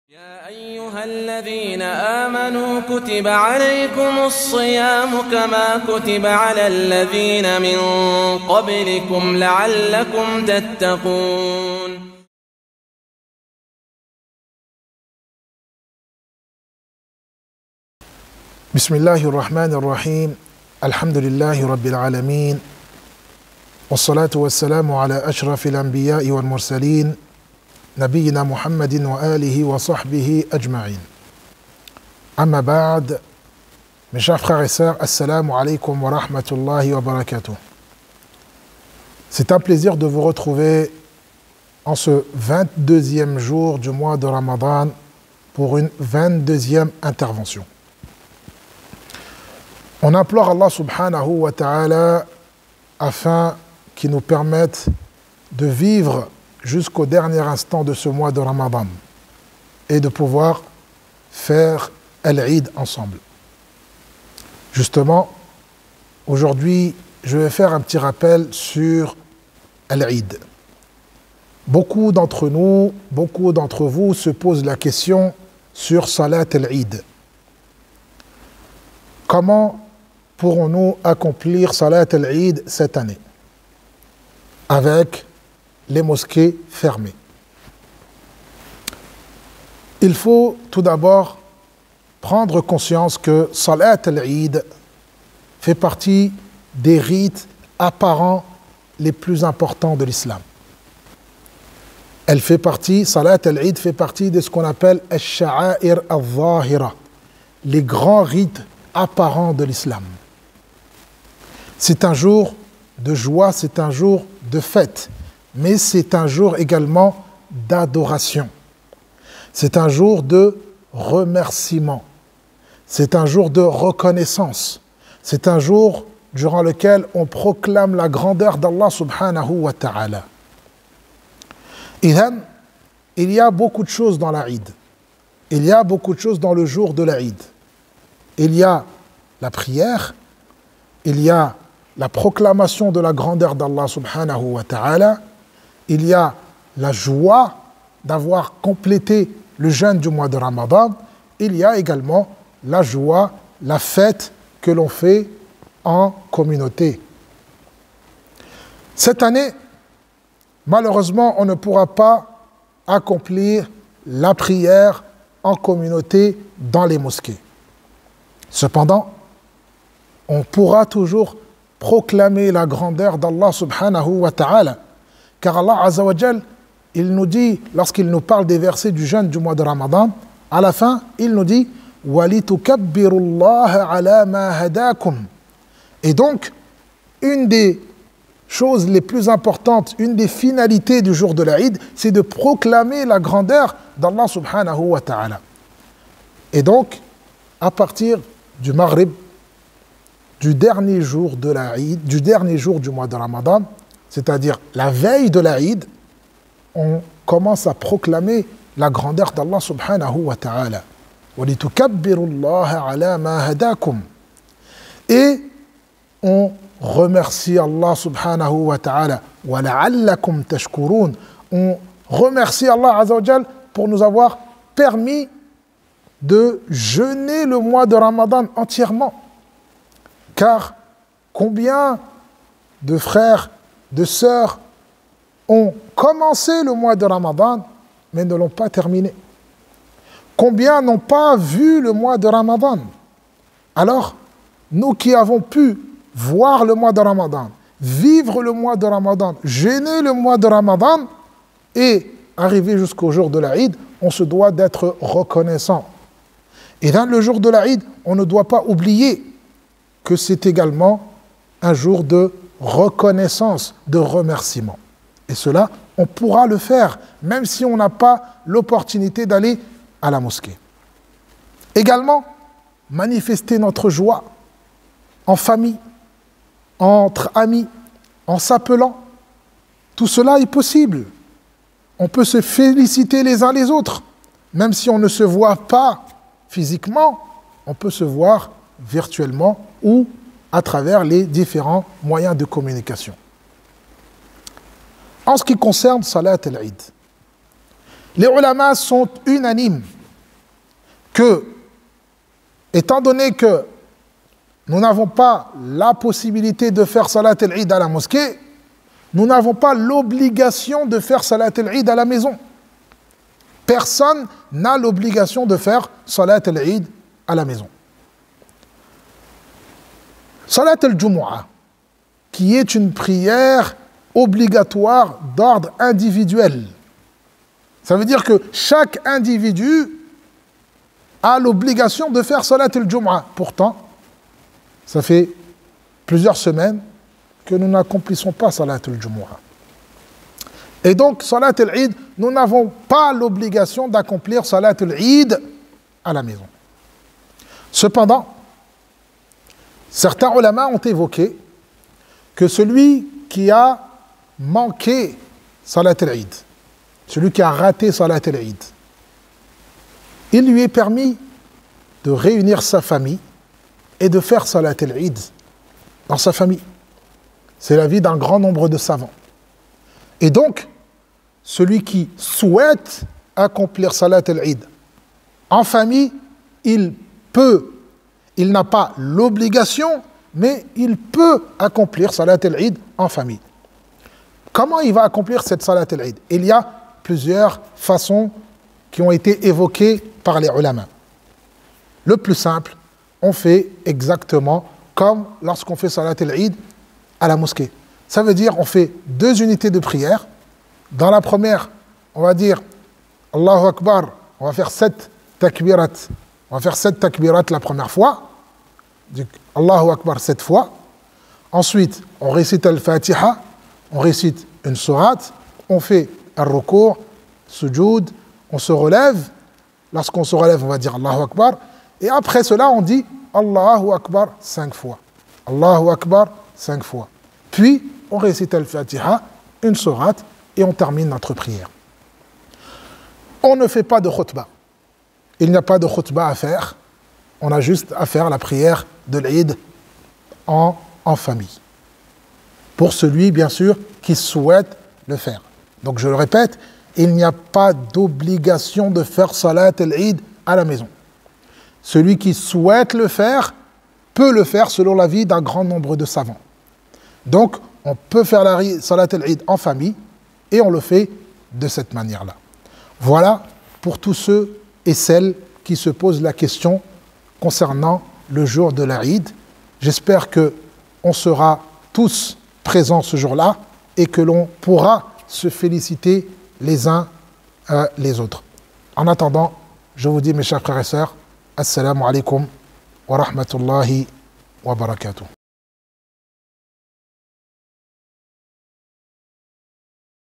يا أيها الذين آمنوا كتب عليكم الصيام كما كتب على الذين من قبلكم لعلكم تتقون. بسم الله الرحمن الرحيم. الحمد لله رب العالمين، والصلاة والسلام على أشرف الأنبياء والمرسلين نبينا محمد وآله وصحبه أجمعين. أما بعد، mes chers frères et sœurs, assalamu alaikum wa rahmatullahi wa barakatuh. C'est un plaisir de vous retrouver en ce 22e jour du mois de Ramadan pour une 22e intervention. On implore Allah subhanahu wa ta'ala afin qu'il nous permette de vivre jusqu'au dernier instant de ce mois de Ramadan et de pouvoir faire Al-Eid ensemble. Justement, aujourd'hui, je vais faire un petit rappel sur Al-Eid. Beaucoup d'entre nous, beaucoup d'entre vous se posent la question sur Salat Al-Eid. Comment pourrons-nous accomplir Salat Al-Eid cette année avec les mosquées fermées? Il faut tout d'abord prendre conscience que Salat al-Eid fait partie des rites apparents les plus importants de l'islam. Salat al-Eid fait partie de ce qu'on appelle al-sha'air al-zahira, les grands rites apparents de l'islam. C'est un jour de joie, c'est un jour de fête, mais c'est un jour également d'adoration. C'est un jour de remerciement. C'est un jour de reconnaissance. C'est un jour durant lequel on proclame la grandeur d'Allah subhanahu wa ta'ala. Il y a beaucoup de choses dans l'Aïd. Il y a beaucoup de choses dans le jour de l'Aïd. Il y a la prière, il y a la proclamation de la grandeur d'Allah subhanahu wa ta'ala, il y a la joie d'avoir complété le jeûne du mois de Ramadan, il y a également la joie, la fête que l'on fait en communauté. Cette année, malheureusement, on ne pourra pas accomplir la prière en communauté dans les mosquées. Cependant, on pourra toujours proclamer la grandeur d'Allah subhanahu wa ta'ala. Car Allah Azza wa Jal, il nous dit, lorsqu'il nous parle des versets du jeûne du mois de Ramadan, à la fin, il nous dit وَلِتُكَبِّرُوا اللَّهَ عَلَى مَا هَدَاكُمْ. Et donc, une des choses les plus importantes, une des finalités du jour de l'Aïd, c'est de proclamer la grandeur d'Allah subhanahu wa ta'ala. Et donc, à partir du Maghrib, du dernier jour de l'Aïd, du dernier jour du mois de Ramadan, c'est-à-dire la veille de l'Aïd, on commence à proclamer la grandeur d'Allah subhanahu wa ta'ala. وَلِتُكَبِّرُوا اللَّهَ عَلَى مَا هَدَاكُمْ. Et on remercie Allah subhanahu wa ta'ala. وَلَعَلَّكُمْ تَشْكُرُونَ. On remercie Allah Azza wa Jal pour nous avoir permis de jeûner le mois de Ramadan entièrement. Car combien de frères, de sœurs ont commencé le mois de Ramadan, mais ne l'ont pas terminé. Combien n'ont pas vu le mois de Ramadan? Alors, nous qui avons pu voir le mois de Ramadan, vivre le mois de Ramadan, jeûner le mois de Ramadan et arriver jusqu'au jour de l'Aïd, on se doit d'être reconnaissant. Et dans le jour de l'Aïd, on ne doit pas oublier que c'est également un jour de reconnaissance, de remerciement. Et cela, on pourra le faire, même si on n'a pas l'opportunité d'aller à la mosquée. Également, manifester notre joie en famille, entre amis, en s'appelant. Tout cela est possible. On peut se féliciter les uns les autres. Même si on ne se voit pas physiquement, on peut se voir virtuellement ou à travers les différents moyens de communication. En ce qui concerne Salat al-Eid, les ulama sont unanimes que, étant donné que nous n'avons pas la possibilité de faire Salat al-Eid à la mosquée, nous n'avons pas l'obligation de faire Salat al-Eid à la maison. Personne n'a l'obligation de faire Salat al-Eid à la maison. Salat al-Jumu'ah, qui est une prière obligatoire d'ordre individuel. Ça veut dire que chaque individu a l'obligation de faire Salat al-Jumu'ah. Pourtant, ça fait plusieurs semaines que nous n'accomplissons pas Salat al-Jumu'ah. Et donc, Salat al-Eid, nous n'avons pas l'obligation d'accomplir Salat al-Eid à la maison. Cependant, certains ulama ont évoqué que celui qui a manqué Salat al-Eid, celui qui a raté Salat al-Eid, il lui est permis de réunir sa famille et de faire Salat al-Eid dans sa famille. C'est l'avis d'un grand nombre de savants. Et donc, celui qui souhaite accomplir Salat al-Eid en famille, il peut, il n'a pas l'obligation, mais il peut accomplir Salat al-Eid en famille. Comment il va accomplir cette Salat al-Eid? Il y a plusieurs façons qui ont été évoquées par les ulama. Le plus simple, on fait exactement comme lorsqu'on fait Salat al-Eid à la mosquée. Ça veut dire on fait 2 unités de prière. Dans la première, on va dire Allahu Akbar, on va faire 7 takbirat. On va faire 7 takbirat la première fois. Allahu Akbar 7 fois. Ensuite, on récite Al-Fatiha, on récite une sourate, on fait Al-Rukur, Sujoud, on se relève. Lorsqu'on se relève, on va dire Allahu Akbar. Et après cela, on dit Allahu Akbar 5 fois. Allahu Akbar 5 fois. Puis, on récite Al-Fatiha, une sourate, et on termine notre prière. On ne fait pas de khutbah. Il n'y a pas de khutbah à faire. On a juste à faire la prière de l'Eid en famille. Pour celui, bien sûr, qui souhaite le faire. Donc, je le répète, il n'y a pas d'obligation de faire Salat al-Eid à la maison. Celui qui souhaite le faire peut le faire selon l'avis d'un grand nombre de savants. Donc, on peut faire la Salat al-Eid en famille et on le fait de cette manière-là. Voilà pour tous ceux et celles qui se posent la question concernant le jour de l'Eid. J'espère qu'on sera tous présents ce jour-là et que l'on pourra se féliciter les uns les autres. En attendant, je vous dis mes chers frères et sœurs, Assalamu alaikum wa rahmatullahi wa barakatuh.